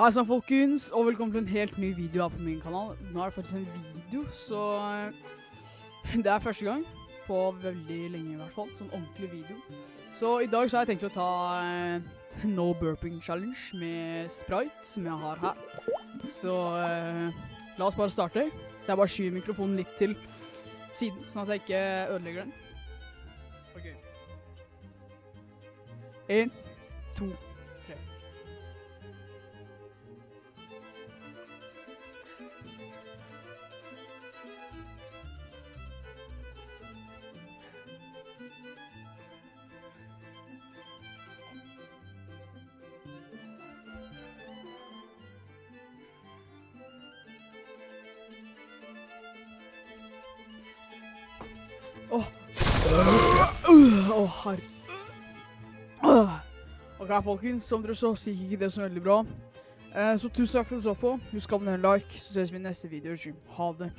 Hei sann folkens, og velkommen til en helt ny video her på min kanal. Nå er det faktisk en video, så det er første gang på veldig lenge i hvert fall, sånn ordentlig video. Så i dag så har jeg tenkt å ta No Burping Challenge med Sprite, som jeg har her. Så la oss bare starte. Så jeg bare skyver mikrofonen litt til siden, sånn at jeg ikke ødelegger den. Ok. 1, 2, 3. Herre. Ok, folkens, som dere så gikk ikke det så veldig bra. Så tusen takk for at du så på. Husk å abonnere, like, så ses vi i neste video. Ha det.